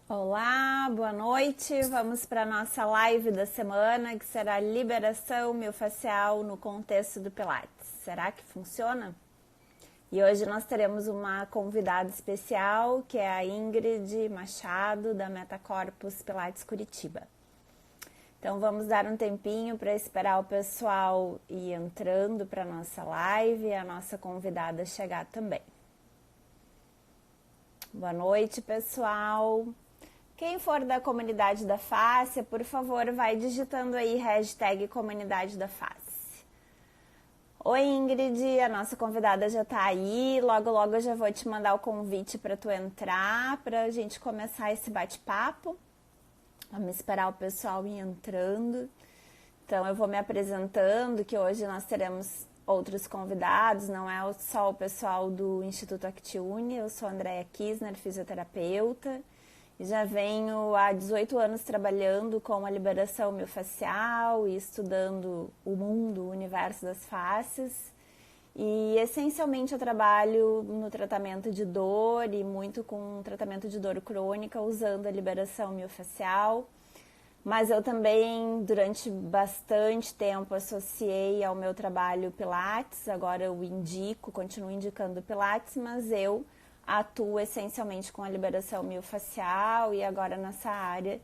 Olá, boa noite. Vamos para a nossa live da semana, que será liberação miofascial no contexto do Pilates. Será que funciona? E hoje nós teremos uma convidada especial, que é a Ingrid Machado, da Metacorpus Pilates Curitiba. Então vamos dar um tempinho para esperar o pessoal ir entrando para a nossa live e a nossa convidada chegar também. Boa noite, pessoal. Quem for da comunidade da Fáscia, por favor, vai digitando aí hashtag comunidade da Fáscia. Oi, Ingrid, a nossa convidada já tá aí. Logo, logo eu já vou te mandar o convite para tu entrar, para a gente começar esse bate-papo. Vamos esperar o pessoal ir entrando. Então, eu vou me apresentando, que hoje nós teremos outros convidados, não é só o pessoal do Instituto Actiune. Eu sou a Andréia Kisner, fisioterapeuta. Já venho há 18 anos trabalhando com a liberação miofascial e estudando o mundo, o universo das faces. E essencialmente eu trabalho no tratamento de dor e muito com tratamento de dor crônica usando a liberação miofascial. Mas eu também, durante bastante tempo, associei ao meu trabalho Pilates. Agora eu continuo indicando Pilates, mas eu atuo essencialmente com a liberação miofascial e agora nessa área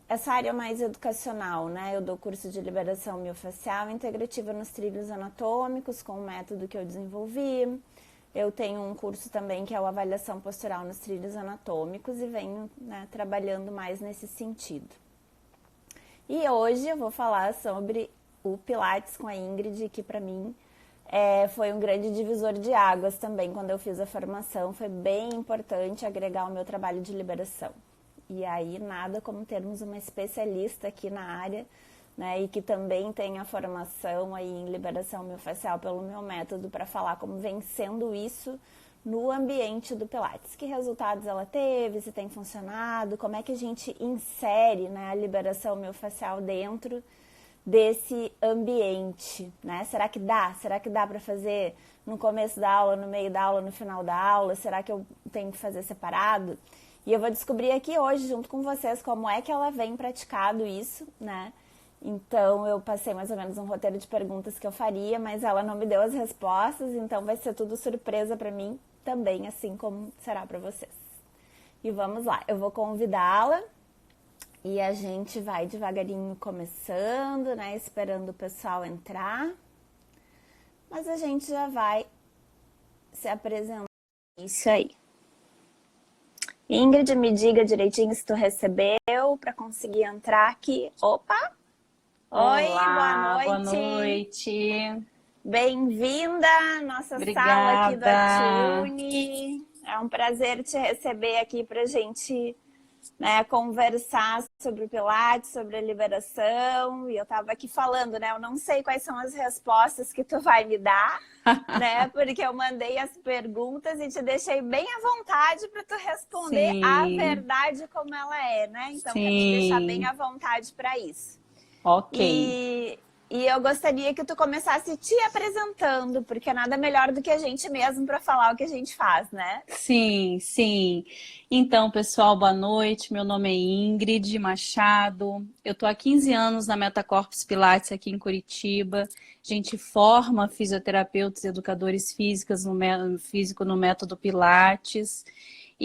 essa área mais educacional, né? Eu dou curso de liberação miofascial integrativa nos trilhos anatômicos com o método que eu desenvolvi. Eu tenho um curso também que é o avaliação postural nos trilhos anatômicos e venho, né, trabalhando mais nesse sentido. E hoje eu vou falar sobre o Pilates com a Ingrid, que para mim foi um grande divisor de águas também quando eu fiz a formação. Foi bem importante agregar o meu trabalho de liberação. E aí nada como termos uma especialista aqui na área, né, e que também tem a formação aí em liberação miofascial pelo meu método para falar como vem sendo isso no ambiente do Pilates. Que resultados ela teve, se tem funcionado, como é que a gente insere, né, a liberação miofascial dentro desse ambiente, né? Será que dá? Será que dá para fazer no começo da aula, no meio da aula, no final da aula? Será que eu tenho que fazer separado? E eu vou descobrir aqui hoje, junto com vocês, como é que ela vem praticado isso, né? Então, eu passei mais ou menos um roteiro de perguntas que eu faria, mas ela não me deu as respostas, então vai ser tudo surpresa para mim também, assim como será para vocês. E vamos lá, eu vou convidá-la. E a gente vai devagarinho começando, né? Esperando o pessoal entrar. Mas a gente já vai se apresentar. Isso aí. Ingrid, me diga direitinho se tu recebeu para conseguir entrar aqui. Opa! Oi, Olá, boa boa noite. noite. Bem-vinda à nossa sala aqui do Obrigada. Actiune. É um prazer te receber aqui para a gente, né, conversar sobre o Pilates, sobre a liberação. E eu estava aqui falando, né, eu não sei quais são as respostas que tu vai me dar, né, porque eu mandei as perguntas e te deixei bem à vontade para tu responder a Sim, verdade como ela é, né? Então quero te deixar bem à sim, vontade para isso. ok. E eu gostaria que tu começasse te apresentando, porque nada melhor do que a gente mesmo para falar o que a gente faz, né? Sim, sim. Então, pessoal, boa noite. Meu nome é Ingrid Machado. Eu estou há 15 anos na Metacorpus Pilates aqui em Curitiba. A gente forma fisioterapeutas e educadores físico no método Pilates.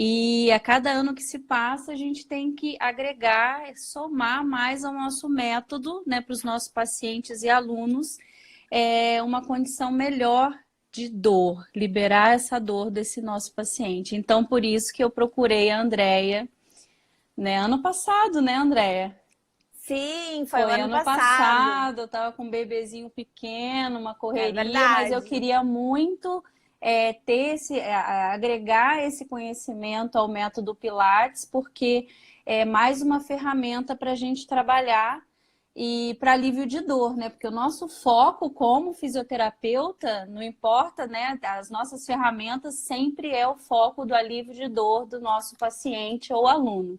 E a cada ano que se passa, a gente tem que agregar, somar mais ao nosso método, né, para os nossos pacientes e alunos, uma condição melhor de dor, liberar essa dor desse nosso paciente. Então, por isso que eu procurei a Andréia, né, ano passado, né, Andréia? Sim, foi o Foi ano ano passado. passado, eu estava com um bebezinho pequeno, uma É correria, mas eu verdade. queria muito agregar esse conhecimento ao método Pilates, porque é mais uma ferramenta para a gente trabalhar e para alívio de dor, né? Porque o nosso foco como fisioterapeuta, não importa, né? As nossas ferramentas sempre é o foco do alívio de dor do nosso paciente ou aluno.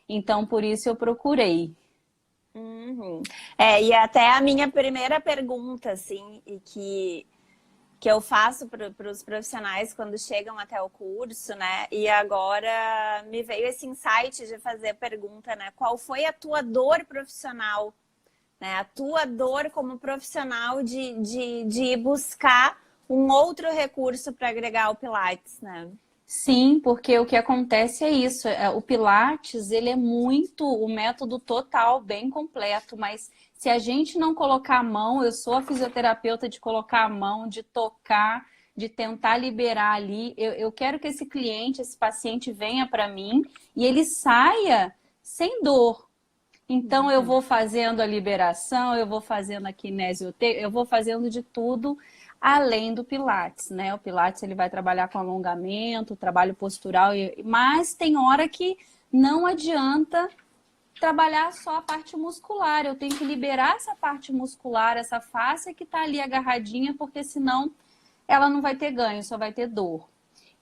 Então, por isso eu procurei. Uhum. E até a minha primeira pergunta, assim, e que que eu faço para os profissionais quando chegam até o curso, né? E agora me veio esse insight de fazer a pergunta, né? Qual foi a tua dor profissional, né? A tua dor como profissional de ir buscar um outro recurso para agregar ao Pilates, né? Sim, porque o que acontece é isso, o Pilates, ele é muito o método total, bem completo, mas se a gente não colocar a mão, eu sou a fisioterapeuta de colocar a mão, de tocar, de tentar liberar ali, eu quero que esse cliente, esse paciente venha para mim e ele saia sem dor. Então eu vou fazendo a liberação, eu vou fazendo a kinesioterapia, eu vou fazendo de tudo além do Pilates, né? O Pilates ele vai trabalhar com alongamento, trabalho postural, mas tem hora que não adianta trabalhar só a parte muscular. Eu tenho que liberar essa parte muscular, essa face que está ali agarradinha, porque senão ela não vai ter ganho, só vai ter dor.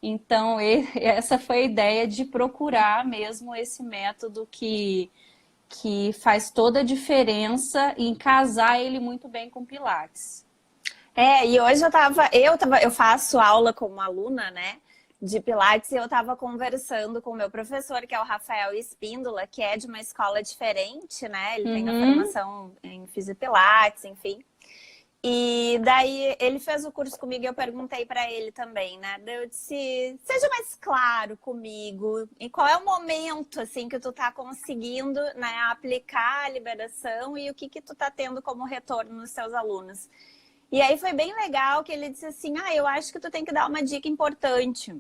Então, essa foi a ideia de procurar mesmo esse método que faz toda a diferença em casar ele muito bem com Pilates. E hoje eu faço aula como aluna, né, de Pilates, e eu estava conversando com o meu professor, que é o Rafael Espíndola, que é de uma escola diferente, né? Ele tem a formação em Fisiopilates, enfim. E daí ele fez o curso comigo e eu perguntei para ele também, né? Eu disse, seja mais claro comigo, e qual é o momento assim que tu tá conseguindo, né, aplicar a liberação e o que tu tá tendo como retorno nos seus alunos. E aí foi bem legal que ele disse assim, eu acho que tu tem que dar uma dica importante.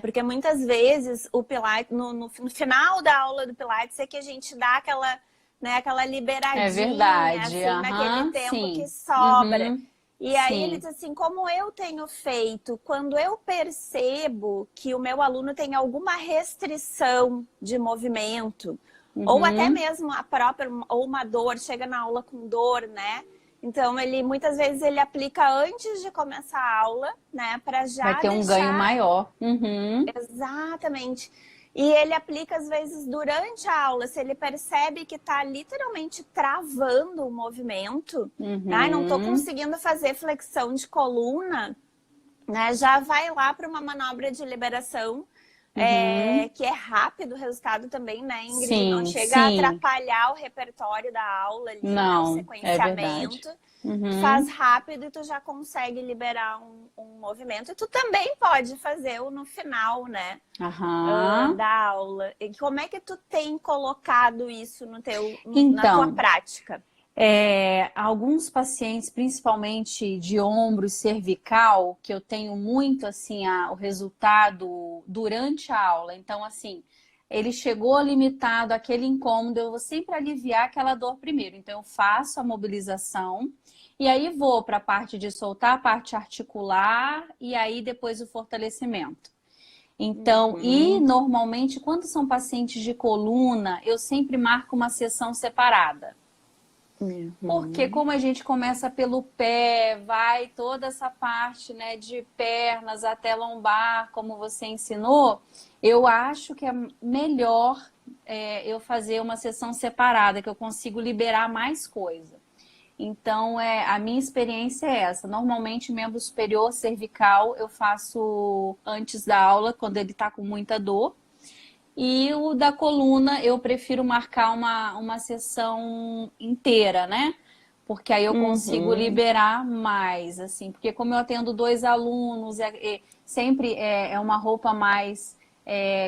Porque muitas vezes o Pilates, no final da aula do Pilates é que a gente dá aquela, né, aquela liberadinha, É verdade. assim, naquele tempo sim. que sobra. E aí sim. ele diz assim, como eu tenho feito, quando eu percebo que o meu aluno tem alguma restrição de movimento, ou até mesmo a própria, ou uma dor, chega na aula com dor, né? Então, muitas vezes ele aplica antes de começar a aula, né? Para já vai ter um ganho maior. Exatamente. E ele aplica, às vezes, durante a aula, se ele percebe que está literalmente travando o movimento, não estou conseguindo fazer flexão de coluna, né? Já vai lá para uma manobra de liberação, que é rápido o resultado também, né, Ingrid? Sim, não chega a atrapalhar o repertório da aula ali, não, né, o sequenciamento. Faz rápido e tu já consegue liberar um movimento. E tu também pode fazer no final, né, da aula. E como é que tu tem colocado isso na tua prática? Alguns pacientes, principalmente de ombro e cervical, que eu tenho muito assim o resultado durante a aula. Então, assim, ele chegou limitado àquele incômodo, eu vou sempre aliviar aquela dor primeiro. Então, eu faço a mobilização e aí vou para a parte de soltar a parte articular e aí depois o fortalecimento. Então, e normalmente, quando são pacientes de coluna, eu sempre marco uma sessão separada. Porque como a gente começa pelo pé, vai toda essa parte, né, de pernas até lombar, como você ensinou, eu acho que é melhor eu fazer uma sessão separada, que eu consigo liberar mais coisa. Então, a minha experiência é essa. Normalmente, membro superior cervical eu faço antes da aula, quando ele está com muita dor. E o da coluna eu prefiro marcar uma sessão inteira, né? Porque aí eu consigo liberar mais, assim. Porque como eu atendo 2 alunos, sempre é uma roupa mais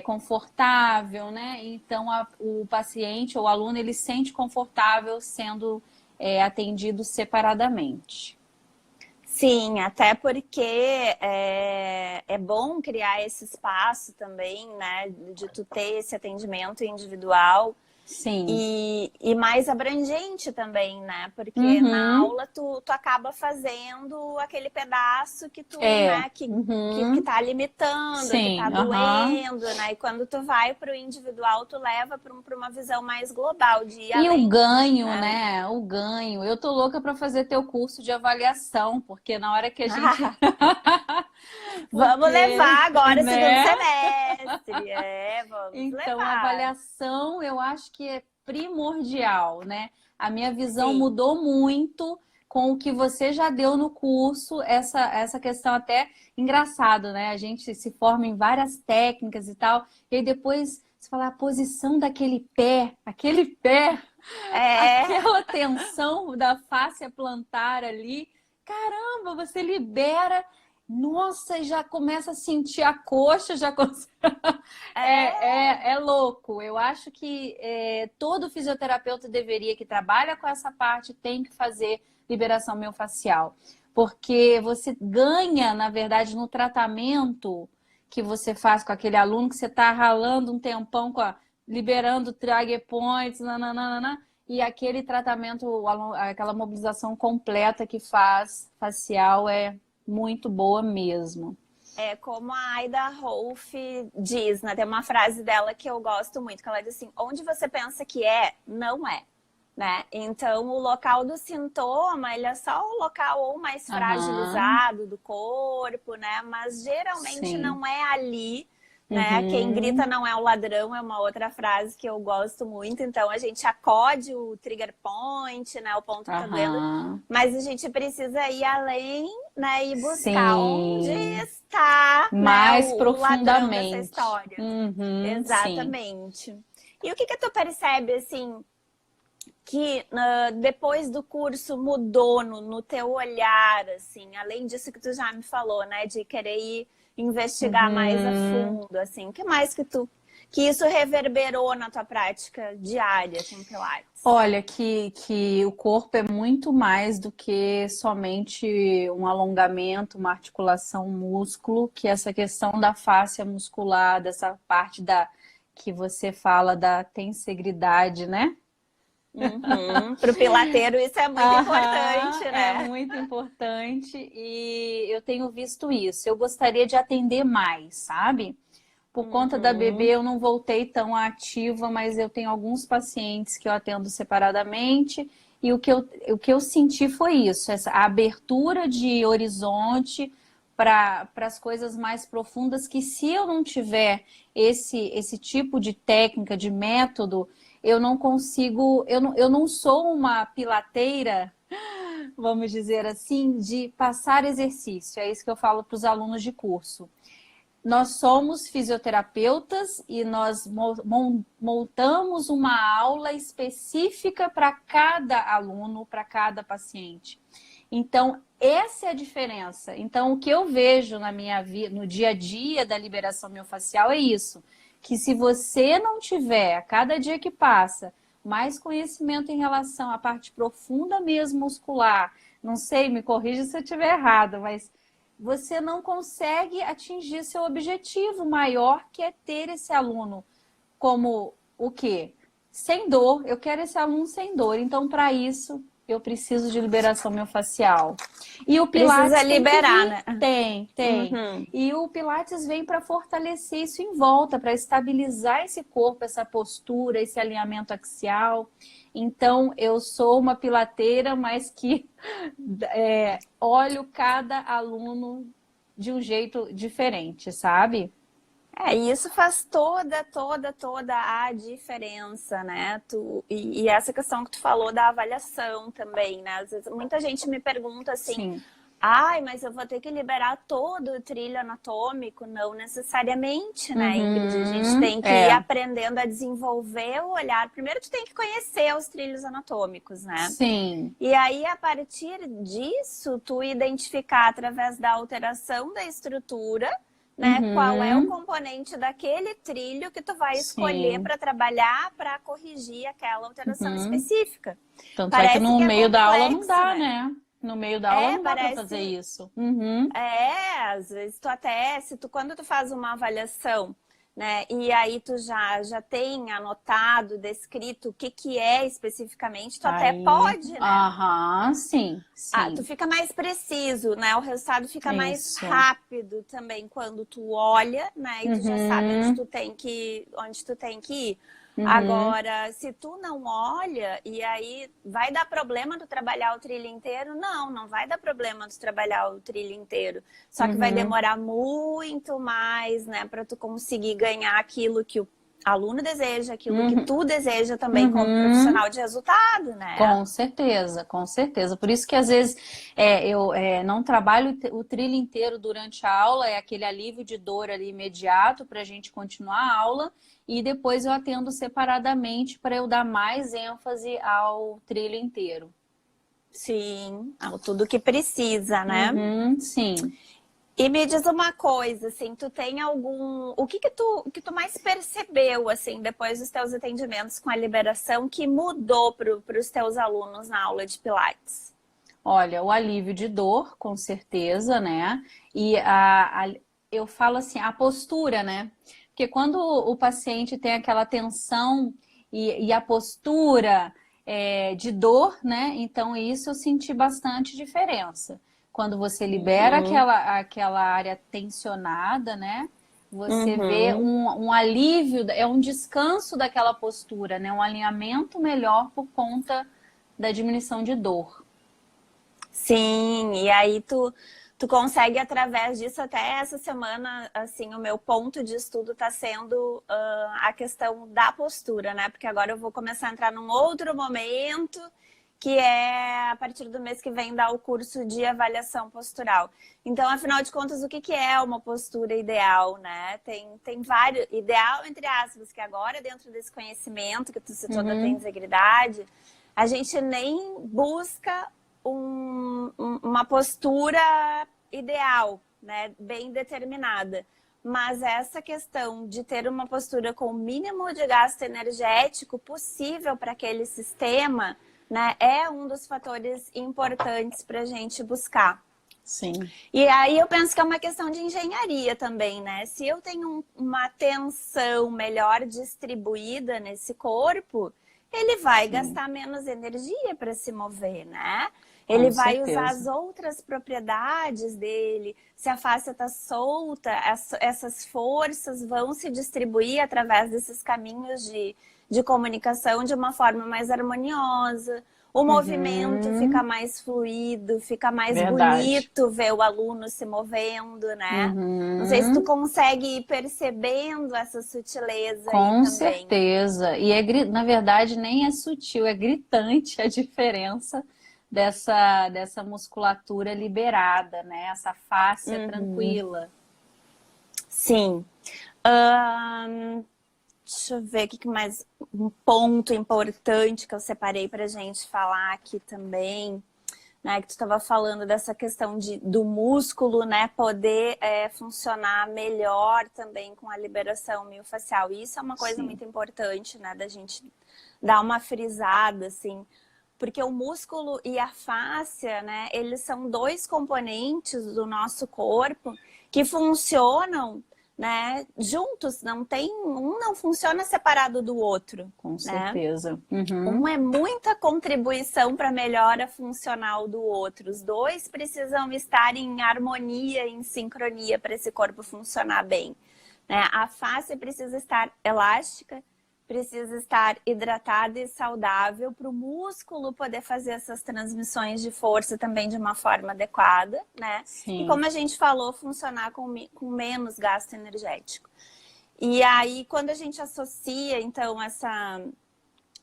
confortável, né? Então o paciente ou o aluno, ele se sente confortável sendo atendido separadamente. Sim, até porque é bom criar esse espaço também, né? De tu ter esse atendimento individual. Sim. E mais abrangente também, né? Porque na aula tu acaba fazendo aquele pedaço que tu, né? Que tá limitando, que tá doendo, né? E quando tu vai pro individual, tu leva pra uma visão mais global de ir além, o ganho, né? O ganho. Eu tô louca para fazer teu curso de avaliação, porque na hora que a gente... Vamos levar agora o segundo semestre. Vamos então, levar. A avaliação eu acho que é primordial, né? A minha visão mudou muito com o que você já deu no curso, essa questão até engraçado, né? A gente se forma em várias técnicas e tal, e aí depois você fala a posição daquele pé, É, aquela tensão da fáscia plantar ali, caramba, você libera, nossa, já começa a sentir a coxa, é, é louco. Eu acho que todo fisioterapeuta deveria, que trabalha com essa parte, tem que fazer liberação miofascial. Porque você ganha, na verdade, no tratamento que você faz com aquele aluno, que você está ralando um tempão, liberando trigger points, nananana, e aquele tratamento, aquela mobilização completa que faz facial é muito boa mesmo. é como a Aida Rolf diz, né? Tem uma frase dela que eu gosto muito, que ela diz assim, onde você pensa que é, não é. Né? Então, o local do sintoma, ele é só o local ou mais fragilizado do corpo, né? Mas geralmente Sim. não é ali, né? Quem grita não é o ladrão, é uma outra frase que eu gosto muito. Então, a gente acode o trigger point, né? O ponto que tá doendo, mas a gente precisa ir além, né? E buscar onde Sim. está, né? Mais O ladrão dessa profundamente. história. Sim. Exatamente. E o que tu percebe, assim, que depois do curso mudou no teu olhar, assim, além disso que tu já me falou, né, de querer ir investigar mais a fundo, assim, o que mais que isso reverberou na tua prática diária com Pilates? Olha, que o corpo é muito mais do que somente um alongamento, uma articulação, um músculo, que essa questão da fáscia muscular, dessa parte que você fala da tensegridade, né? Para o pilateiro isso é muito importante, É né? muito importante e eu tenho visto isso. Eu gostaria de atender mais, sabe? Por conta da bebê, eu não voltei tão ativa, mas eu tenho alguns pacientes que eu atendo separadamente e o que eu senti foi isso, a abertura de horizonte para as coisas mais profundas, que se eu não tiver esse tipo de técnica, de método, eu não consigo, eu não sou uma pilateira, vamos dizer assim, de passar exercício. É isso que eu falo para os alunos de curso. Nós somos fisioterapeutas e nós montamos uma aula específica para cada aluno, para cada paciente. Então, essa é a diferença. Então, o que eu vejo na minha vida, no dia a dia da liberação miofascial é isso, que se você não tiver, a cada dia que passa, mais conhecimento em relação à parte profunda mesmo muscular, não sei, me corrija se eu estiver errado, mas você não consegue atingir seu objetivo maior, que é ter esse aluno como o quê? Sem dor. Eu quero esse aluno sem dor. Então, para isso, eu preciso de liberação miofascial. E o Pilates Precisa liberar, né? Tem. E o Pilates vem para fortalecer isso em volta, para estabilizar esse corpo, essa postura, esse alinhamento axial. Então, eu sou uma pilateira, mas que olho cada aluno de um jeito diferente, sabe? E isso faz toda a diferença, né? E essa questão que tu falou da avaliação também, né? Às vezes, muita gente me pergunta assim, Sim. ai, mas eu vou ter que liberar todo o trilho anatômico? Não necessariamente, né, Ingrid? A gente tem que ir aprendendo a desenvolver o olhar. Primeiro, tu tem que conhecer os trilhos anatômicos, né? Sim. E aí, a partir disso, tu identificar através da alteração da estrutura, né? Qual é o componente daquele trilho que tu vai escolher para trabalhar, para corrigir aquela alteração específica. Tanto Parece é que no é meio da aula não complexo, dá, né? No meio da aula não dá para fazer isso. Às vezes tu até, quando tu faz uma avaliação, né? E aí tu já tem anotado, descrito o que é especificamente, tu até pode, né? Sim. Tu fica mais preciso, né? O resultado fica mais Isso. rápido também quando tu olha, né? E tu já sabe onde tu tem que ir. Agora, se tu não olha, e aí vai dar problema tu trabalhar o trilho inteiro? Não vai dar problema tu trabalhar o trilho inteiro. Só que vai demorar muito mais, né? Pra tu conseguir ganhar aquilo que o aluno deseja, aquilo que Uhum. tu deseja também como profissional de resultado, né? Com certeza, com certeza. Por isso que às vezes eu não trabalho o trilho inteiro durante a aula, é aquele alívio de dor ali imediato para a gente continuar a aula, e depois eu atendo separadamente para eu dar mais ênfase ao trilho inteiro. Sim, tudo que precisa, né? Uhum, sim. E me diz uma coisa, assim, tu tem algum... o que tu mais percebeu, assim, depois dos teus atendimentos com a liberação que mudou para os teus alunos na aula de Pilates? Olha, o alívio de dor, com certeza, né? E eu falo assim, a postura, né? Porque quando o paciente tem aquela tensão e a postura de dor, né? Então isso eu senti bastante diferença. Quando você libera Uhum, aquela área tensionada, né? Você vê uhum. um alívio, é um descanso daquela postura, né? Um alinhamento melhor por conta da diminuição de dor. Sim, e aí tu consegue através disso, até essa semana, assim, o meu ponto de estudo está sendo a questão da postura, né? Porque agora eu vou começar a entrar num outro momento, que é a partir do mês que vem dar o curso de avaliação postural. Então, afinal de contas, o que que é uma postura ideal, né? Tem vários, ideal entre aspas, que agora dentro desse conhecimento que tu citou da Uhum. integridade, a gente nem busca uma postura ideal, né, bem determinada. Mas essa questão de ter uma postura com o mínimo de gasto energético possível para aquele sistema, né, é um dos fatores importantes para a gente buscar. Sim, E aí eu penso que é uma questão de engenharia também, né? Se eu tenho uma tensão melhor distribuída nesse corpo, ele vai sim, gastar menos energia para se mover, né? Ele com vai usar certeza. as outras propriedades dele. Se a face está solta, essas forças vão se distribuir através desses caminhos de comunicação de uma forma mais harmoniosa. O movimento fica Uhum, mais fluido, fica mais verdade. bonito ver o aluno se movendo, né? Não sei se tu Uhum, consegue ir percebendo essa sutileza aí com também. certeza. E na verdade nem é sutil, é gritante a diferença dessa musculatura liberada, né? Essa fáscia Uhum. tranquila. Sim. Ahn, deixa eu ver o que mais. Um ponto importante que eu separei para gente falar aqui também, né? Que tu estava falando dessa questão do músculo, né? Poder funcionar melhor também com a liberação miofascial. E isso é uma coisa Sim. muito importante, né? Da gente dar uma frisada, assim. Porque o músculo e a fáscia, né? Eles são dois componentes do nosso corpo que funcionam, né, juntos, um não funciona separado do outro, Com né? certeza. Um Uhum, é muita contribuição para a melhora funcional do outro. Os dois precisam estar em harmonia, em sincronia para esse corpo funcionar bem, né? A face precisa estar elástica, precisa estar hidratada e saudável para o músculo poder fazer essas transmissões de força também de uma forma adequada, né? E sim. como a gente falou, funcionar com menos gasto energético. E aí, quando a gente associa, então,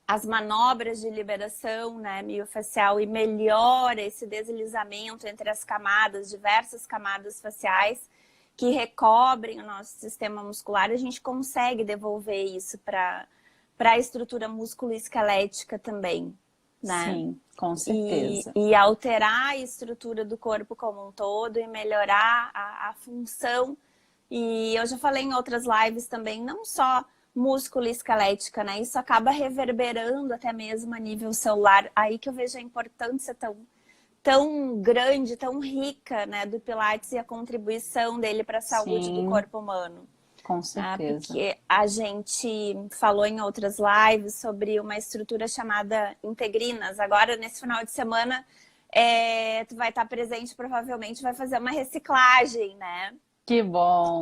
as manobras de liberação, né, miofascial, e melhora esse deslizamento entre as camadas, diversas camadas faciais que recobrem o nosso sistema muscular, a gente consegue devolver isso para a estrutura musculoesquelética também, né? Sim, com certeza. E alterar a estrutura do corpo como um todo e melhorar a função. E eu já falei em outras lives também, não só músculo e esquelética, né? Isso acaba reverberando até mesmo a nível celular. Aí que eu vejo a importância tão grande, tão rica, né, do Pilates e a contribuição dele para a saúde do Sim, corpo humano. com Né? certeza. Porque a gente falou em outras lives sobre uma estrutura chamada integrinas. Agora, nesse final de semana, tu vai estar presente, provavelmente vai fazer uma reciclagem, né? Que bom.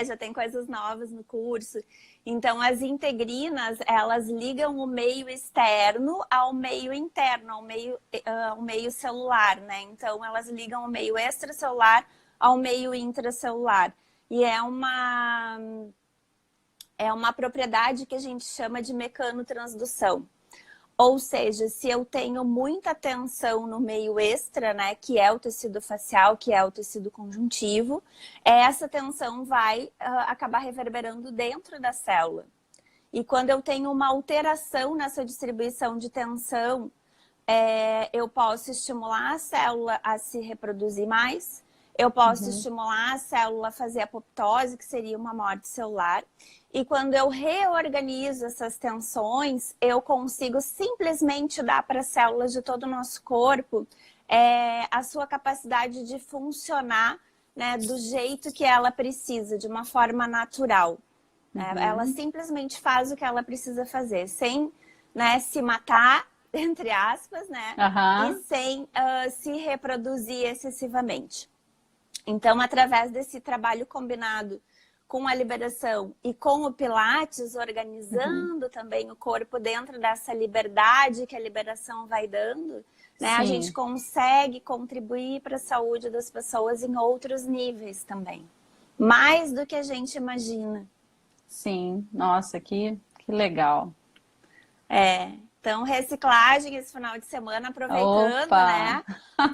Já tem coisas novas no curso. Então, as integrinas, elas ligam o meio externo ao meio interno, ao meio celular, né? Então, elas ligam o meio extracelular ao meio intracelular. E é é uma propriedade que a gente chama de mecanotransdução. Ou seja, se eu tenho muita tensão no meio extra, né, que é o tecido facial, que é o tecido conjuntivo, essa tensão vai acabar reverberando dentro da célula. E quando eu tenho uma alteração nessa distribuição de tensão, eu posso estimular a célula a se reproduzir mais, eu posso estimular a célula a fazer apoptose, que seria uma morte celular. E quando eu reorganizo essas tensões, eu consigo simplesmente dar para as células de todo o nosso corpo a sua capacidade de funcionar, né, do jeito que ela precisa, de uma forma natural. Ela simplesmente faz o que ela precisa fazer, sem, né, se matar, entre aspas, né, e sem se reproduzir excessivamente. Então, através desse trabalho combinado com a liberação e com o Pilates, organizando também o corpo dentro dessa liberdade que a liberação vai dando, né, a gente consegue contribuir para a saúde das pessoas em outros níveis também. Mais do que a gente imagina. Sim, nossa, que legal. Então, reciclagem esse final de semana, aproveitando, né?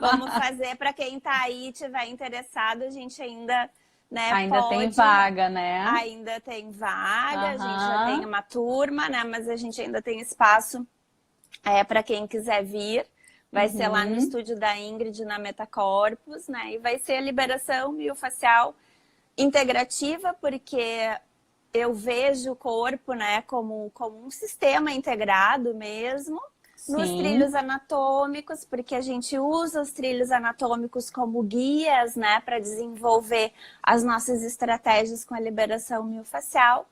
Vamos fazer para quem está aí e estiver interessado, a gente ainda, né, ainda tem vaga, né? Ainda tem vaga, a gente já tem uma turma, né? Mas a gente ainda tem espaço para quem quiser vir. Vai ser lá no estúdio da Ingrid, na Metacorpus, né? E vai ser a liberação miofacial integrativa, porque eu vejo o corpo, né, como um sistema integrado mesmo, nos trilhos anatômicos, porque a gente usa os trilhos anatômicos como guias, né, para desenvolver as nossas estratégias com a liberação miofacial.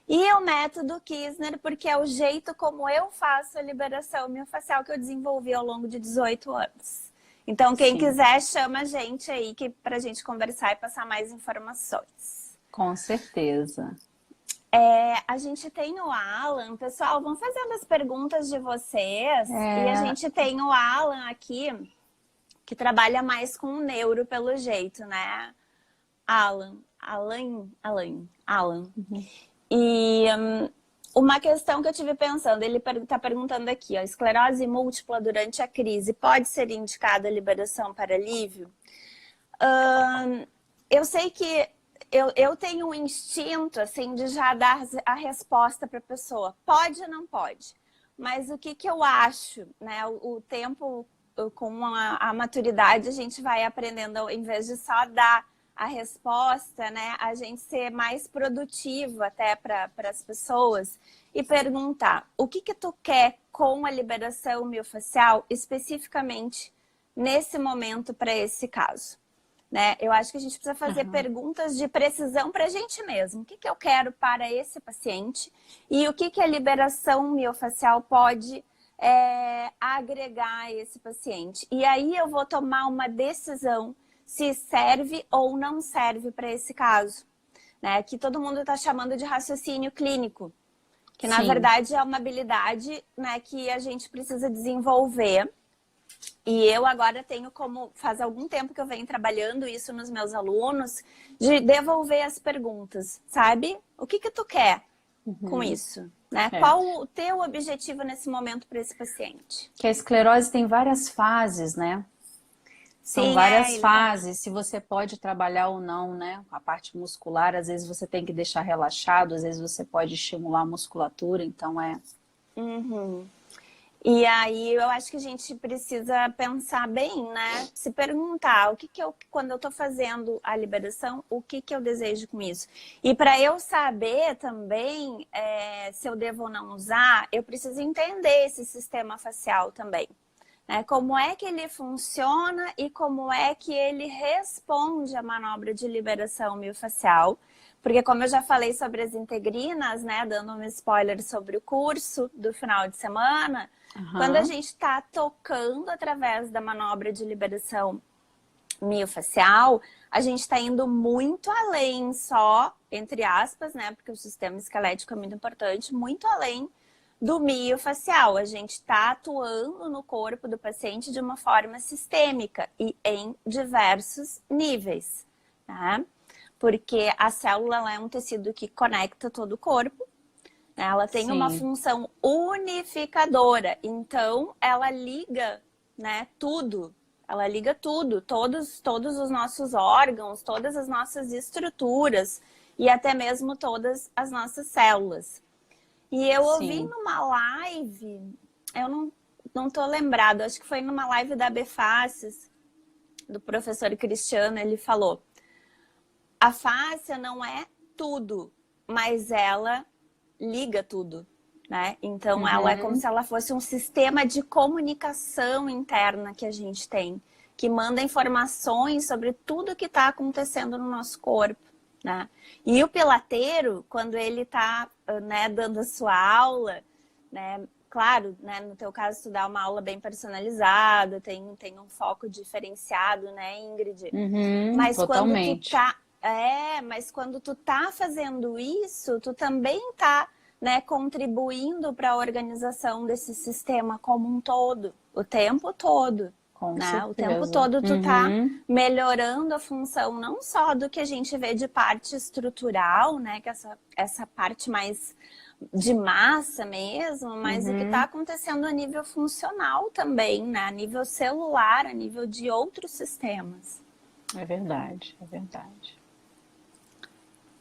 E o método Kisner, porque é o jeito como eu faço a liberação miofacial que eu desenvolvi ao longo de 18 anos. Então, quem quiser, chama a gente aí pra gente conversar e passar mais informações. Com certeza. A gente tem o Alan. Pessoal, vão fazendo as perguntas de vocês. E a gente tem o Alan aqui, que trabalha mais com o neuro, pelo jeito, né? Alan. E uma questão que eu tive pensando, ele está perguntando aqui, ó, esclerose múltipla durante a crise, pode ser indicada a liberação para alívio? Eu sei que eu tenho um instinto, assim, de já dar a resposta para a pessoa. Pode ou não pode? Mas o que eu acho, né? O tempo, com a maturidade, a gente vai aprendendo, em vez de só dar a resposta, né? A gente ser mais produtivo até para as pessoas e perguntar o que tu quer com a liberação miofacial especificamente nesse momento para esse caso. Né? Eu acho que a gente precisa fazer perguntas de precisão para a gente mesmo. O que eu quero para esse paciente e o que a liberação miofacial pode agregar a esse paciente. E aí eu vou tomar uma decisão se serve ou não serve para esse caso. Né? Que todo mundo está chamando de raciocínio clínico. Que na verdade é uma habilidade, né, que a gente precisa desenvolver. E eu agora tenho como, faz algum tempo que eu venho trabalhando isso nos meus alunos, de devolver as perguntas, sabe? O que tu quer com isso? Né? Qual o teu objetivo nesse momento para esse paciente? Que a esclerose tem várias fases, né? São várias fases, se você pode trabalhar ou não, né? A parte muscular, às vezes você tem que deixar relaxado, às vezes você pode estimular a musculatura, então E aí eu acho que a gente precisa pensar bem, né? Se perguntar o que eu, quando eu tô fazendo a liberação, o que eu desejo com isso. E para eu saber também se eu devo ou não usar, eu preciso entender esse sistema facial também. Né? Como é que ele funciona e como é que ele responde à manobra de liberação miofacial. Porque como eu já falei sobre as integrinas, né, dando um spoiler sobre o curso do final de semana, quando a gente está tocando através da manobra de liberação miofacial, a gente está indo muito além só, entre aspas, né, porque o sistema esquelético é muito importante, muito além do miofacial. A gente está atuando no corpo do paciente de uma forma sistêmica e em diversos níveis, tá? porque a célula ela é um tecido que conecta todo o corpo, né? Ela tem uma função unificadora, então ela liga, né, tudo. Ela liga tudo, todos os nossos órgãos, todas as nossas estruturas e até mesmo todas as nossas células. E eu ouvi numa live, eu não tô lembrado, acho que foi numa live da Befaces, do professor Cristiano, ele falou: a fáscia não é tudo, mas ela liga tudo, né? Então ela é como se ela fosse um sistema de comunicação interna que a gente tem, que manda informações sobre tudo que está acontecendo no nosso corpo, né? E o pilateiro, quando ele está, né, dando a sua aula, né? Claro, né, no teu caso, tu dá uma aula bem personalizada, tem um foco diferenciado, né, Ingrid? Mas totalmente. mas quando tu tá fazendo isso, tu também tá, né, contribuindo para a organização desse sistema como um todo, o tempo todo. Com né? certeza. O tempo todo tu tá melhorando a função não só do que a gente vê de parte estrutural, né, que essa parte mais de massa mesmo, mas o que está acontecendo a nível funcional também, né, a nível celular, a nível de outros sistemas. É verdade, é verdade.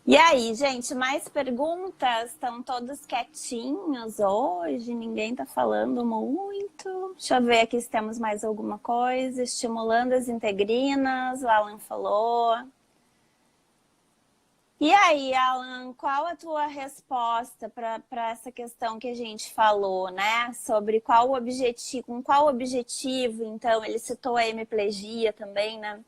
E aí, gente, mais perguntas? Estão todos quietinhos hoje? Ninguém tá falando muito? Deixa eu ver aqui se temos mais alguma coisa. Estimulando as integrinas, o Alan falou. E aí, Alan, qual a tua resposta para essa questão que a gente falou, né? Sobre qual objetivo, com qual objetivo, então, ele citou a hemiplegia também, né?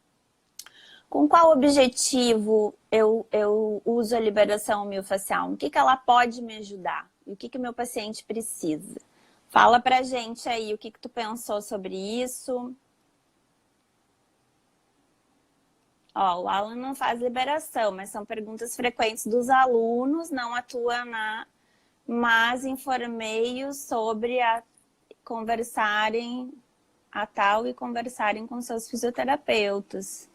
Com qual objetivo eu uso a liberação miofascial? O que ela pode me ajudar? E o que o meu paciente precisa? Fala pra gente aí o que tu pensou sobre isso. Ó, o Alan não faz liberação, mas são perguntas frequentes dos alunos, não atua mas informei-os sobre conversarem e conversarem com seus fisioterapeutas.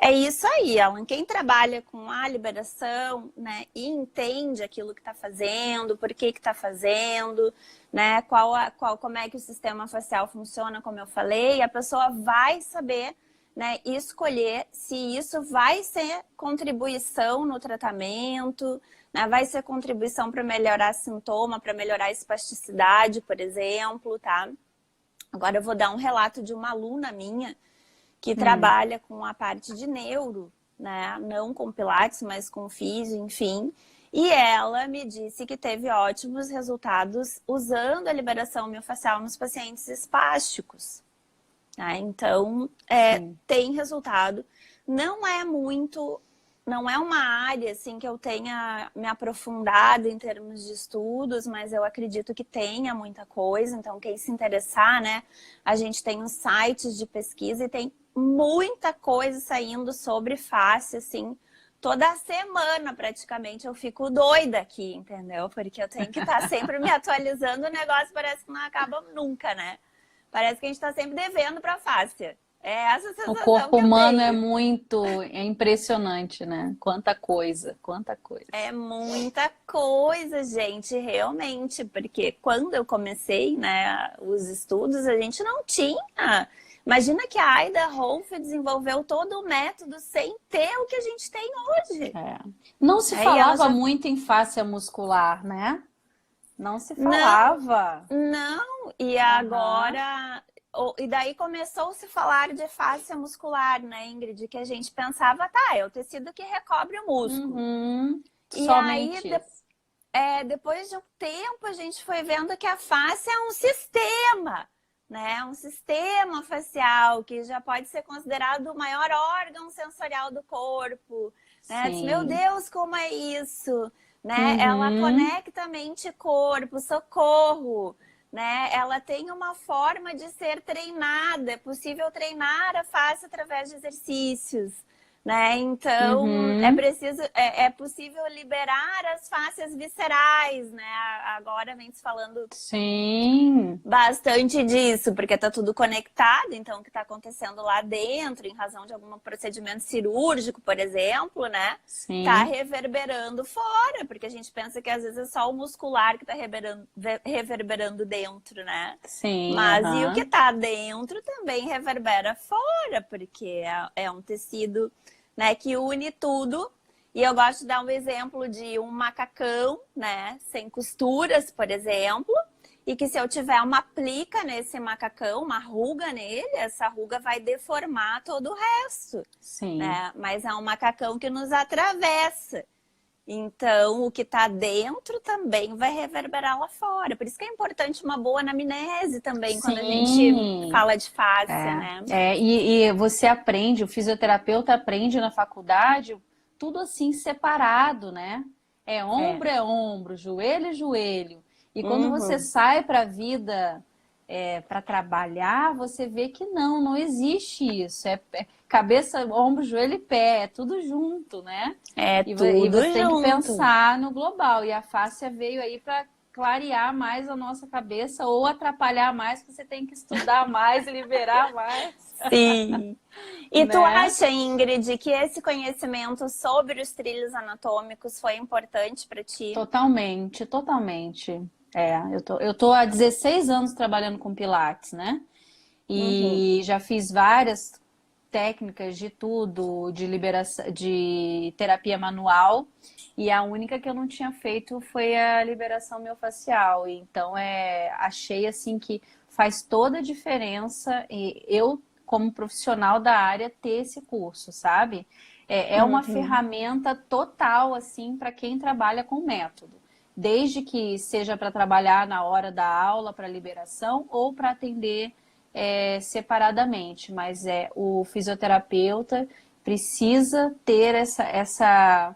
É isso aí, Alan. Quem trabalha com a liberação, né, e entende aquilo que está fazendo, por que está fazendo, né, como é que o sistema facial funciona, como eu falei, a pessoa vai saber, né, escolher se isso vai ser contribuição no tratamento, né, vai ser contribuição para melhorar sintoma, para melhorar a espasticidade, por exemplo, tá? Agora eu vou dar um relato de uma aluna minha que trabalha com a parte de neuro, né? Não com pilates, mas com físio, enfim. E ela me disse que teve ótimos resultados usando a liberação miofascial nos pacientes espásticos. Né? Então, tem resultado. Não é uma área assim que eu tenha me aprofundado em termos de estudos, mas eu acredito que tenha muita coisa. Então, quem se interessar, né? A gente tem uns sites de pesquisa e tem muita coisa saindo sobre face, assim, toda semana praticamente eu fico doida aqui, entendeu? Porque eu tenho que estar sempre me atualizando, o negócio parece que não acaba nunca, né? Parece que a gente está sempre devendo para a face. É essa sensação O corpo que eu humano tenho. é impressionante, né? Quanta coisa, quanta coisa. É muita coisa, gente, realmente, porque quando eu comecei, né, os estudos, a gente não tinha. Imagina que a Aida Rolf desenvolveu todo o método sem ter o que a gente tem hoje. Não se falava muito em fáscia muscular, né? Não se falava. Não, e agora... E daí começou-se a falar de fáscia muscular, né, Ingrid? Que a gente pensava, tá, é o tecido que recobre o músculo. E somente aí, depois de um tempo, a gente foi vendo que a face é um sistema, né? Um sistema facial que já pode ser considerado o maior órgão sensorial do corpo. Né? Disse, meu Deus, como é isso? Né? Ela conecta mente e corpo, socorro. Né? Ela tem uma forma de ser treinada, é possível treinar a face através de exercícios. né? Então, Uhum. é possível liberar as fáscias viscerais, né? Agora vem se falando Sim, bastante disso, porque tá tudo conectado, então o que está acontecendo lá dentro, em razão de algum procedimento cirúrgico, por exemplo, né? Tá sim, reverberando fora, porque a gente pensa que às vezes é só o muscular que tá reverberando dentro, né? sim, Mas e o que aham. tá dentro também reverbera fora, porque é um tecido, né, que une tudo. E eu gosto de dar um exemplo de um macacão, né, sem costuras, por exemplo, e que se eu tiver uma plica nesse macacão, uma ruga nele, essa ruga vai deformar todo o resto, Sim, né? Mas é um macacão que nos atravessa. Então, o que está dentro também vai reverberar lá fora. Por isso que é importante uma boa anamnese também, quando a gente sim. fala de fáscia, né? E você aprende, o fisioterapeuta aprende na faculdade, tudo assim separado, né? É. É ombro, joelho é joelho. E quando você Uhum. sai para a vida para trabalhar, você vê que não existe isso. É cabeça, ombro, joelho e pé, é tudo junto, né? É E tudo você tem que junto. pensar no global. E a fáscia veio aí para clarear mais a nossa cabeça ou atrapalhar mais, que você tem que estudar mais e liberar mais, Sim. E tu né? acha, Ingrid, que esse conhecimento sobre os trilhos anatômicos foi importante para ti? Totalmente, totalmente. Eu tô há 16 anos trabalhando com Pilates, né? Uhum. E já fiz várias técnicas de tudo, de liberação, de terapia manual, e a única que eu não tinha feito foi a liberação miofascial. Então achei assim que faz toda a diferença e eu como profissional da área ter esse curso, sabe? É uma Uhum. ferramenta total assim para quem trabalha com método. Desde que seja para trabalhar na hora da aula para liberação ou para atender separadamente, mas o fisioterapeuta precisa ter essa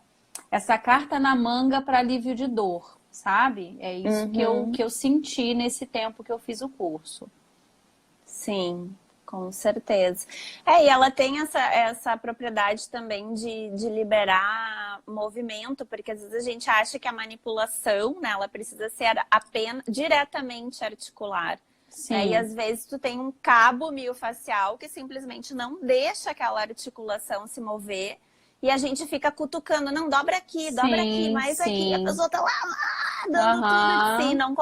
carta na manga para alívio de dor, sabe? É isso Uhum. que eu senti nesse tempo que eu fiz o curso. Sim, com certeza. E ela tem essa propriedade também de liberar movimento, porque às vezes a gente acha que a manipulação, né, ela precisa ser apenas diretamente articular. Né? E Sim, às vezes tu tem um cabo miofascial que simplesmente não deixa aquela articulação se mover. E a gente fica cutucando, não, dobra aqui, sim, mais aqui. A sim. pessoa tá lá dando tudo de si, Aham, não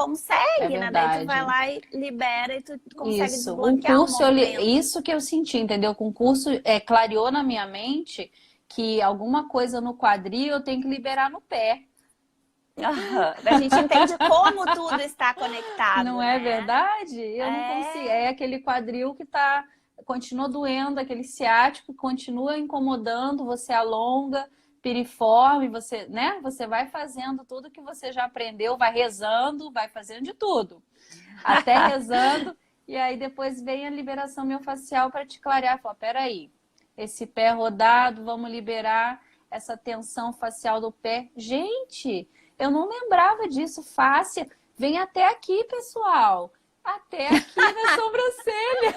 é consegue, né? Daí tu vai verdade. lá e libera e tu consegue Isso. O desbloquear o curso, movimento. isso que eu senti, entendeu? Com o curso, clareou na minha mente que alguma coisa no quadril eu tenho que liberar no pé. Aham. A gente entende como tudo está conectado, Não é né? verdade? Eu não consigo. É. É aquele quadril que continua doendo, aquele ciático que continua incomodando, você alonga, piriforme, você, né? Você vai fazendo tudo que você já aprendeu, vai rezando, vai fazendo de tudo. Até rezando, e aí depois vem a liberação miofascial para te clarear. Fala, peraí, esse pé rodado, vamos liberar essa tensão facial do pé. Gente, eu não lembrava disso. Fácil. Vem até aqui, pessoal. Até aqui na sobrancelha,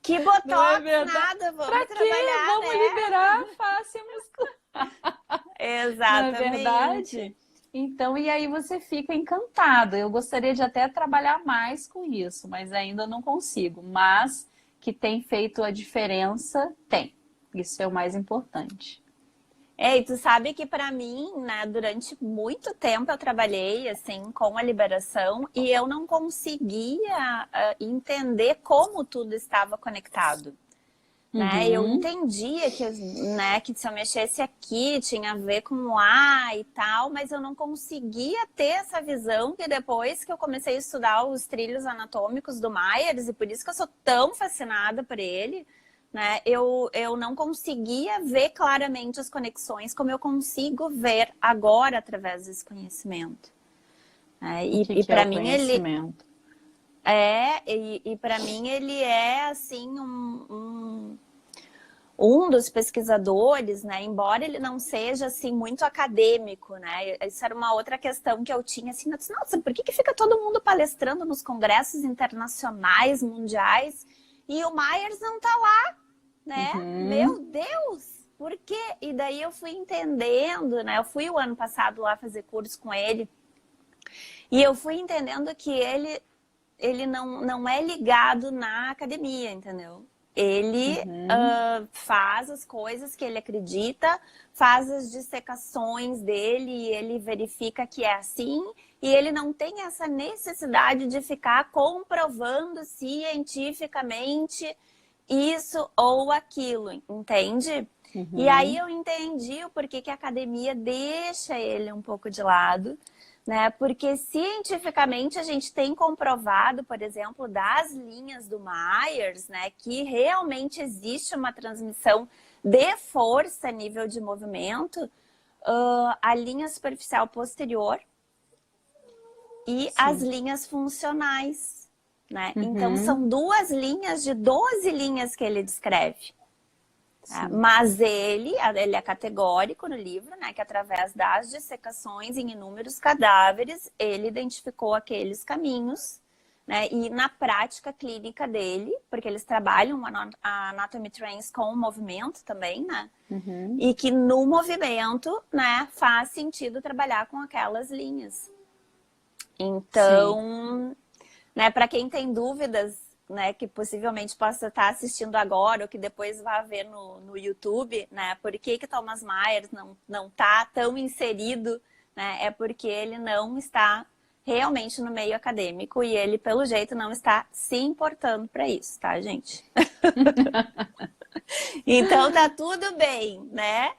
Que não é botox, verdade? nada, Pra vamos quê? trabalhar, Vamos né? liberar a face muscular, não é Exatamente. verdade? Então, e aí você fica encantado. Eu gostaria de até trabalhar mais com isso, mas ainda não consigo. Mas que tem feito a diferença, tem. Isso é o mais importante. E tu sabe que para mim, né, durante muito tempo eu trabalhei assim com a liberação e eu não conseguia entender como tudo estava conectado. Né? Eu Uhum. entendia que, né, que se eu mexesse aqui tinha a ver com o ar e tal, mas eu não conseguia ter essa visão que depois que eu comecei a estudar os trilhos anatômicos do Myers, e por isso que eu sou tão fascinada por ele, né, eu não conseguia ver claramente as conexões como eu consigo ver agora através desse conhecimento. Né? O E que é para o mim ele conhecimento? e para mim ele é assim um dos pesquisadores, né, embora ele não seja assim muito acadêmico, né, isso era uma outra questão que eu tinha assim, eu disse, nossa, por que fica todo mundo palestrando nos congressos internacionais, mundiais, e o Myers não tá lá, né? Meu Deus, por quê? E daí eu fui entendendo, né? Eu fui o ano passado lá fazer curso com ele e eu fui entendendo que ele não é ligado na academia, entendeu? Ele faz as coisas que ele acredita, faz as dissecações dele e ele verifica que é assim e ele não tem essa necessidade de ficar comprovando cientificamente isso ou aquilo, entende? E aí eu entendi o porquê que a academia deixa ele um pouco de lado, né? Porque cientificamente a gente tem comprovado, por exemplo, das linhas do Myers, né, que realmente existe uma transmissão de força a nível de movimento, a linha superficial posterior e as linhas funcionais, né? Então são 2 linhas de 12 linhas que ele descreve. Mas ele é categórico no livro, né, que através das dissecações em inúmeros cadáveres, ele identificou aqueles caminhos, né, e na prática clínica dele, porque eles trabalham a Anatomy Trains com o movimento também, né, e que no movimento, né, faz sentido trabalhar com aquelas linhas. Então, né, para quem tem dúvidas, né, que possivelmente possa estar assistindo agora ou que depois vai ver no YouTube, né, por que Thomas Myers não está tão inserido, né, é porque ele não está realmente no meio acadêmico e ele, pelo jeito, não está se importando para isso, tá, gente? Então tá tudo bem, né?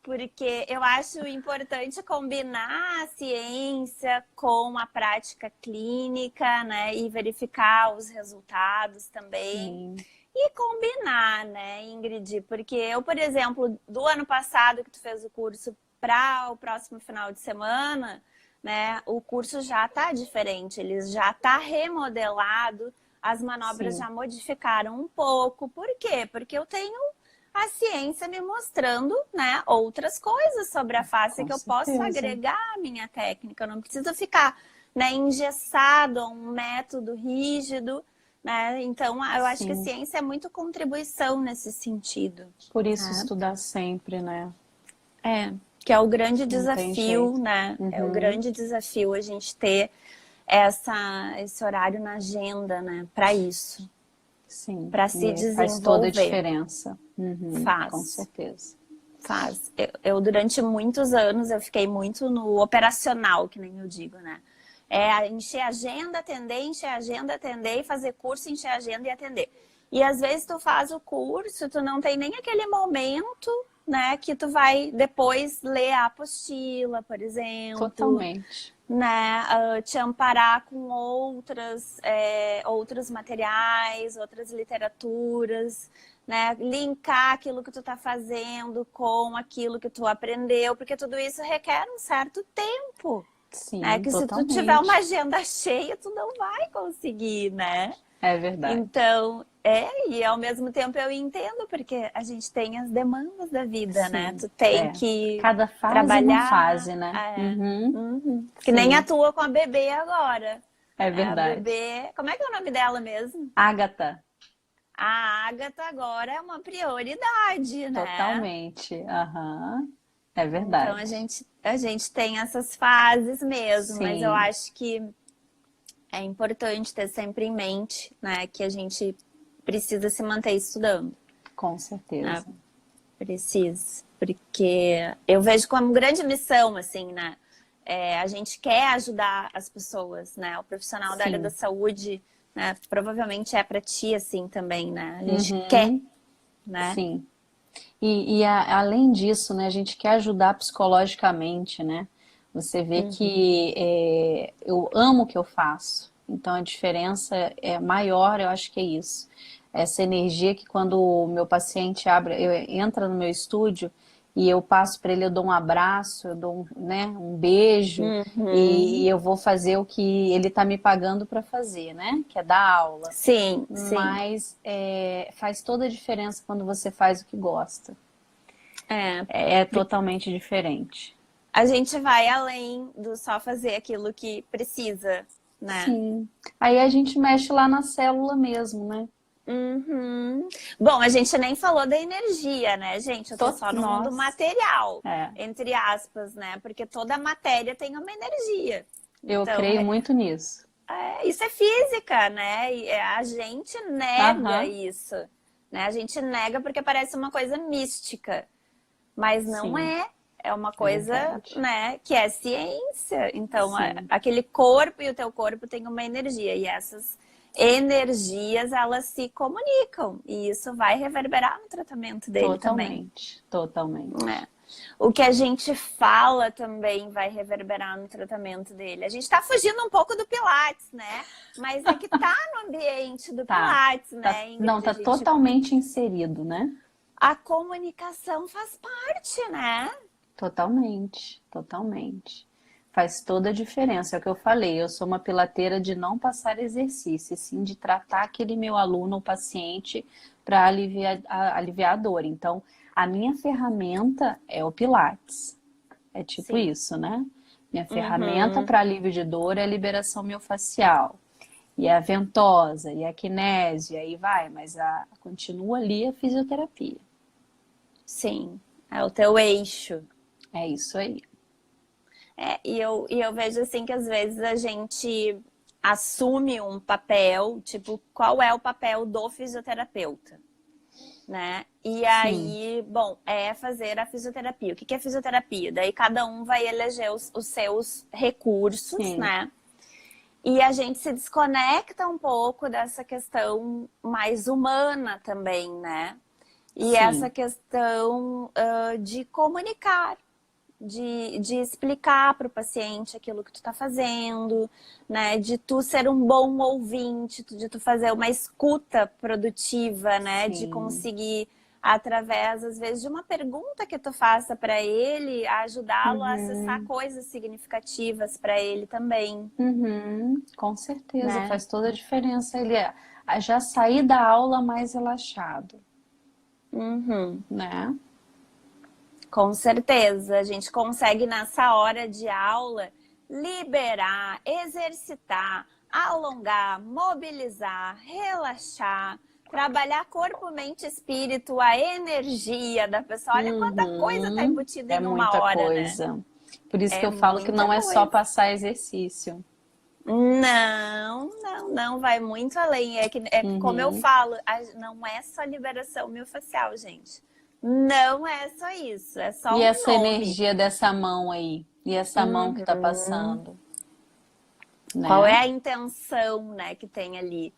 Porque eu acho importante combinar a ciência com a prática clínica, né? E verificar os resultados também. Sim. E combinar, né, Ingrid? Porque eu, por exemplo, do ano passado que tu fez o curso para o próximo final de semana, né? O curso já tá diferente, ele já tá remodelado, as manobras já modificaram um pouco. Por quê? Porque eu tenho a ciência me mostrando, né, outras coisas sobre a face que eu posso agregar à minha técnica. Eu não preciso ficar, né, engessado a um método rígido, né? Então, eu acho que a ciência é muito contribuição nesse sentido. Por isso estudar sempre, né? Que é o grande desafio, né? É o grande desafio a gente ter esse horário na agenda, né, para isso. Sim, para se desenvolver. Faz toda a diferença. Faz. Com certeza. Faz. Eu, durante muitos anos, eu fiquei muito no operacional, que nem eu digo, né? Encher agenda, atender, encher agenda, atender, e fazer curso, encher agenda e atender. E às vezes tu faz o curso, tu não tem nem aquele momento, né, que tu vai depois ler a apostila, por exemplo. Totalmente. Né, te amparar com outros materiais, outras literaturas, né, linkar aquilo que tu tá fazendo com aquilo que tu aprendeu, porque tudo isso requer um certo tempo. Sim, né, que totalmente. Se tu tiver uma agenda cheia, tu não vai conseguir, né? É verdade. Então, e ao mesmo tempo eu entendo, porque a gente tem as demandas da vida, né? Tu tem que cada fase trabalhar. Uma fase, né? Que nem atua com a bebê agora. É verdade. A bebê, como é que é o nome dela mesmo? Agatha. A Agatha agora é uma prioridade, né? Totalmente. É verdade. Então a gente tem essas fases mesmo, mas eu acho que é importante ter sempre em mente, né, que a gente precisa se manter estudando. Com certeza. Né? Precisa. Porque eu vejo como grande missão, assim, né? A gente quer ajudar as pessoas, né? O profissional da área da saúde, né? Provavelmente é para ti, assim, também, né? A gente quer, né? Sim. E além disso, né? A gente quer ajudar psicologicamente, né? Você vê que eu amo o que eu faço. Então, a diferença é maior, eu acho que é isso. Essa energia que quando o meu paciente entra no meu estúdio e eu passo para ele, eu dou um abraço, eu dou um beijo e eu vou fazer o que ele está me pagando para fazer, né? Que é dar aula. Sim. Mas faz toda a diferença quando você faz o que gosta. É totalmente diferente. A gente vai além do só fazer aquilo que precisa, né? Sim. Aí a gente mexe lá na célula mesmo, né? Uhum. Bom, a gente nem falou da energia, né, gente? Eu tô só no mundo Nossa, material, é, entre aspas, né? Porque toda matéria tem uma energia. eu Então, creio muito nisso. isso é física, né? E a gente nega Aham, isso, né? A gente nega porque parece uma coisa mística, mas não sim, é. É uma é coisa, verdade. né, que é ciência. Então, Sim, aquele corpo e o teu corpo tem uma energia. E essas energias, elas se comunicam. E isso vai reverberar no tratamento dele também, totalmente, totalmente. né? O que a gente fala também vai reverberar no tratamento dele. A gente tá fugindo um pouco do Pilates, né? Mas é que tá no ambiente do Tá, Pilates, tá, né, não, Ingrid? tá totalmente inserido, né? A comunicação faz parte, né? Totalmente, totalmente. Faz toda a diferença. É o que eu falei, eu sou uma pilateira de não passar exercício, e sim de tratar aquele meu aluno ou paciente para aliviar a dor. Então, a minha ferramenta é o Pilates. É tipo Sim. isso, né? Minha ferramenta Uhum. para alívio de dor é a liberação miofascial. E a ventosa, e a kinésia, aí vai, mas continua ali a fisioterapia. Sim. É o teu eixo. É isso aí. E eu vejo assim que às vezes a gente assume um papel, tipo, qual é o papel do fisioterapeuta, né? E Sim, aí, bom, é fazer a fisioterapia. O que é fisioterapia? Daí cada um vai eleger os seus recursos, sim, né? E a gente se desconecta um pouco dessa questão mais humana também, né? E essa sim. questão de comunicar, de explicar para o paciente aquilo que tu está fazendo, né? De tu ser um bom ouvinte, de tu fazer uma escuta produtiva, né? De Sim. conseguir, através, às vezes, de uma pergunta que tu faça para ele, ajudá-lo a acessar Uhum, coisas significativas para ele também, uhum, com certeza, né? faz toda a diferença. Ele já sair da aula mais relaxado, Uhum. né? Com certeza, a gente consegue nessa hora de aula liberar, exercitar, alongar, mobilizar, relaxar, trabalhar corpo, mente, espírito, a energia da pessoa. Olha quanta coisa está Uhum, embutida é em uma muita hora, né? coisa. Por isso que É eu falo que muita não é só coisa. passar exercício. Não, não, não, vai muito além. É como eu Uhum. falo, não é só liberação miofascial, gente. Não é só isso, é E só um essa nome. energia dessa mão aí? E essa mão que tá Uhum. passando, Qual é né? a intenção, né, que tem ali?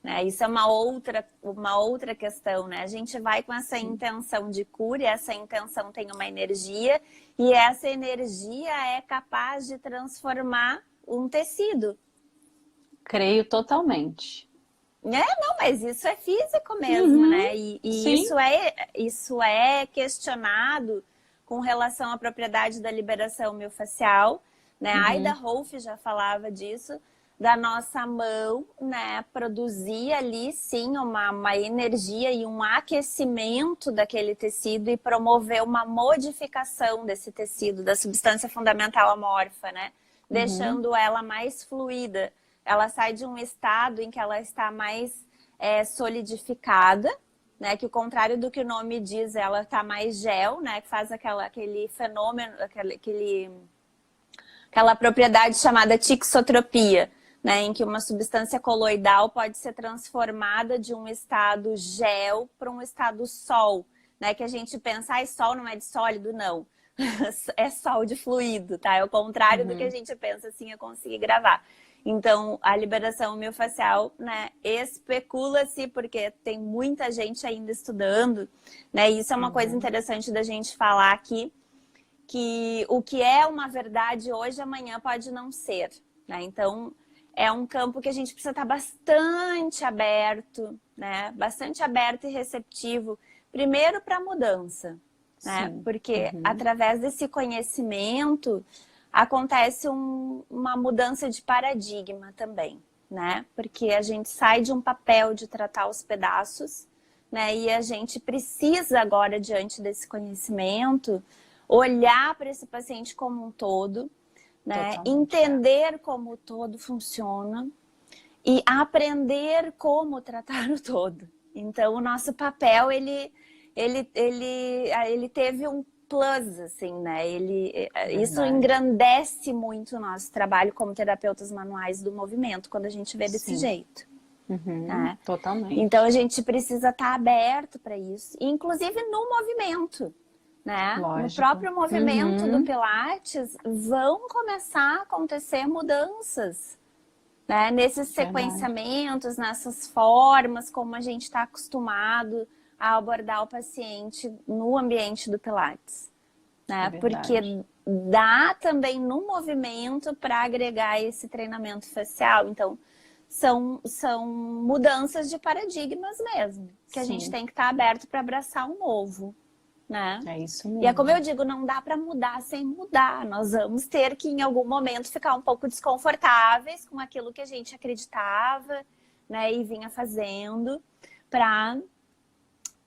Né? Isso é uma outra questão, né? A gente vai com essa Sim. intenção de cura, e essa intenção tem uma energia, e essa energia é capaz de transformar um tecido. Creio totalmente. Não, mas isso é físico mesmo, Uhum, né? E sim. isso é questionado com relação à propriedade da liberação miofascial, né? A Aida Uhum, Rolf já falava disso, da nossa mão, né? Produzir ali, sim, uma energia e um aquecimento daquele tecido e promover uma modificação desse tecido, da substância fundamental amorfa, né? uhum. Deixando ela mais fluida. Ela sai de um estado em que ela está mais solidificada, né? Que o contrário do que o nome diz, ela está mais gel, né? Que faz aquele fenômeno, aquela propriedade chamada tixotropia, né? Em que uma substância coloidal pode ser transformada de um estado gel para um estado sol, né? Que a gente pensa, sol não é de sólido, não. É sol de fluido, tá? É o contrário do que a Uhum. gente pensa, assim, eu consegui gravar. Então, a liberação miofascial, né, especula-se, porque tem muita gente ainda estudando, né, e isso é uma coisa Uhum. interessante da gente falar aqui, que o que é uma verdade hoje, amanhã pode não ser, né? Então, é um campo que a gente precisa estar bastante aberto, né? Bastante aberto e receptivo, primeiro para a mudança, né? Sim. Porque Uhum. através desse conhecimento acontece uma mudança de paradigma também, né? Porque a gente sai de um papel de tratar os pedaços, né? E a gente precisa agora, diante desse conhecimento, olhar para esse paciente como um todo, né? Totalmente. É. Entender como o todo funciona e aprender como tratar o todo. Então, o nosso papel, ele teve um plus, assim, né? Isso engrandece muito o nosso trabalho como terapeutas manuais do movimento, quando a gente vê desse jeito. Né? Totalmente. Então, a gente precisa estar aberto para isso, inclusive no movimento. Né? No próprio movimento do Pilates, vão começar a acontecer mudanças. Né? Nesses sequenciamentos, nessas formas, como a gente está acostumado a abordar o paciente no ambiente do Pilates. Né? Porque dá também no movimento para agregar esse treinamento facial. Então, são mudanças de paradigmas mesmo, que a gente tem que estar aberto para abraçar o novo. Né? É isso mesmo. E é como eu digo, não dá para mudar sem mudar. Nós vamos ter que, em algum momento, ficar um pouco desconfortáveis com aquilo que a gente acreditava, né, e vinha fazendo, para,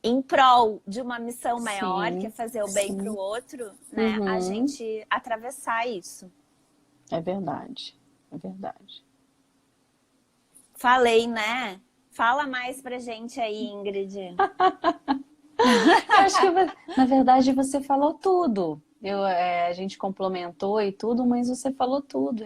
em prol de uma missão maior, que é fazer o bem para o outro, né, a gente atravessar isso. É verdade, é verdade. Falei, né? Fala mais pra gente aí, Ingrid. Eu acho que, na verdade, você falou tudo. A gente complementou e tudo, mas você falou tudo.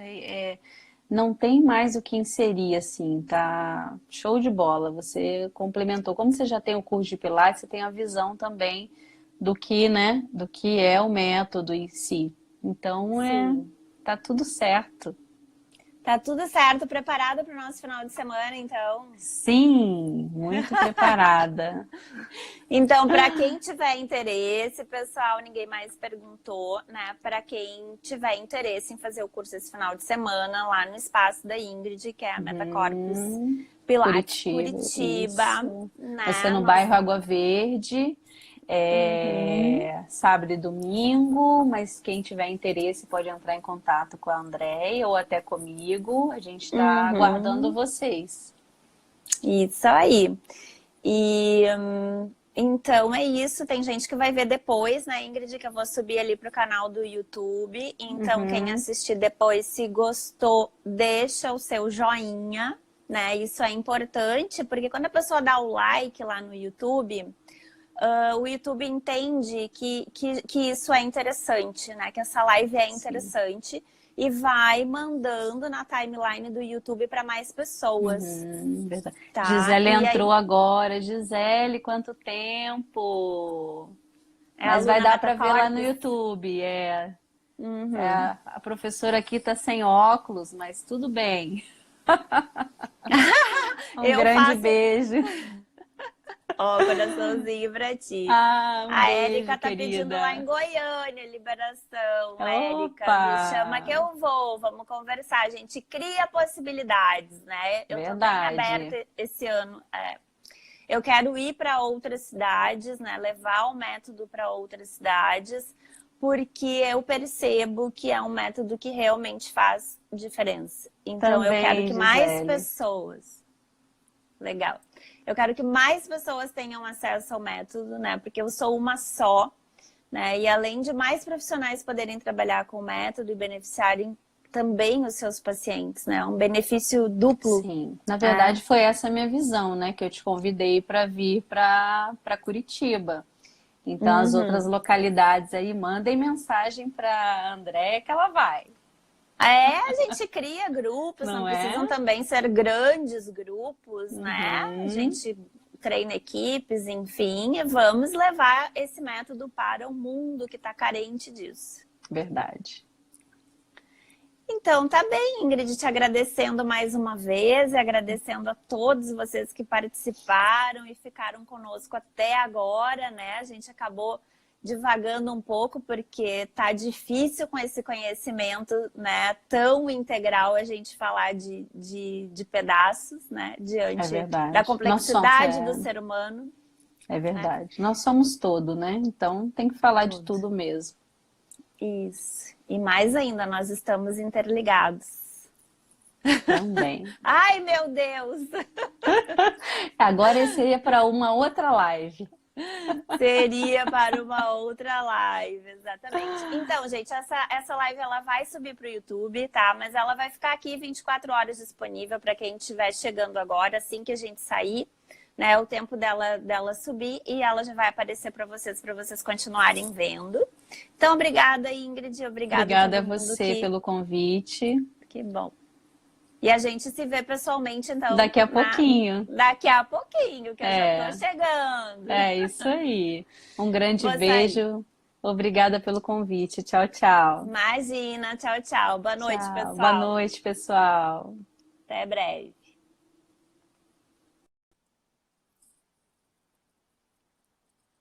Não tem mais o que inserir, assim, tá? Show de bola. Você complementou. Como você já tem o curso de Pilates, você tem a visão também do que, né? Do que é o método em si. Então, tá tudo certo. Tá tudo certo, preparada para o nosso final de semana, então? Sim, muito preparada. Então, para quem tiver interesse, pessoal, ninguém mais perguntou, né? Para quem tiver interesse em fazer o curso esse final de semana, lá no espaço da Ingrid, que é a Metacorpus Pilates Curitiba. Né? Vai ser no bairro Água Verde. Sábado e domingo, mas quem tiver interesse pode entrar em contato com a Andréia ou até comigo. A gente está aguardando vocês. Isso aí. E então é isso. Tem gente que vai ver depois, né, Ingrid, que eu vou subir ali pro canal do YouTube. Então quem assistir depois, se gostou, deixa o seu joinha, né? Isso é importante, porque quando a pessoa dá o like lá no YouTube, o YouTube entende que isso é interessante, né? Que essa live é interessante e vai mandando na timeline do YouTube para mais pessoas. Verdade. Tá? Gisele entrou agora. Gisele, quanto tempo? Mas vai dar para ver lá no YouTube. A professora aqui tá sem óculos, mas tudo bem. Grande beijo. Coraçãozinho pra ti. A Érica tá querida. pedindo lá em Goiânia liberação. Érica, me chama que eu vou. Vamos conversar. A gente cria possibilidades, né? Eu tô bem aberta esse ano. Eu quero ir para outras cidades, né? Levar o método para outras cidades, porque eu percebo que é um método que realmente faz diferença. Então também, eu quero que mais Gisele. pessoas... Legal. Eu quero que mais pessoas tenham acesso ao método, né? Porque eu sou uma só, né? E além de mais profissionais poderem trabalhar com o método e beneficiarem também os seus pacientes, né? Um benefício duplo. Sim, na verdade foi essa a minha visão, né? Que eu te convidei para vir para Curitiba. Então as outras localidades aí, mandem mensagem para André que ela vai. A gente cria grupos, não precisam também ser grandes grupos, né? A gente treina equipes, enfim, e vamos levar esse método para o mundo que está carente disso. Verdade. Então, tá bem, Ingrid, te agradecendo mais uma vez e agradecendo a todos vocês que participaram e ficaram conosco até agora, né? A gente acabou divagando um pouco, porque tá difícil com esse conhecimento, né, tão integral a gente falar de pedaços, né, diante da complexidade do ser humano. É verdade. Nós somos todo, né? Então tem que falar de tudo mesmo. Isso. E mais ainda, nós estamos interligados. Também. Ai, meu Deus! Agora esse seria para uma outra live. Seria para uma outra live, exatamente. Então, gente, essa live ela vai subir para o YouTube, tá? Mas ela vai ficar aqui 24 horas disponível para quem estiver chegando agora, assim que a gente sair, né? O tempo dela subir e ela já vai aparecer para vocês continuarem vendo. Então, obrigada, Ingrid, Obrigada a a todo mundo você pelo convite. que bom. E a gente se vê pessoalmente, então, Daqui a pouquinho. daqui a pouquinho, que eu já tô É, chegando. é isso aí. Um grande Vou sair. beijo. Obrigada pelo convite. Tchau, tchau. Imagina, tchau, tchau. Boa noite, Tchau. Boa pessoal. noite, pessoal. Até breve.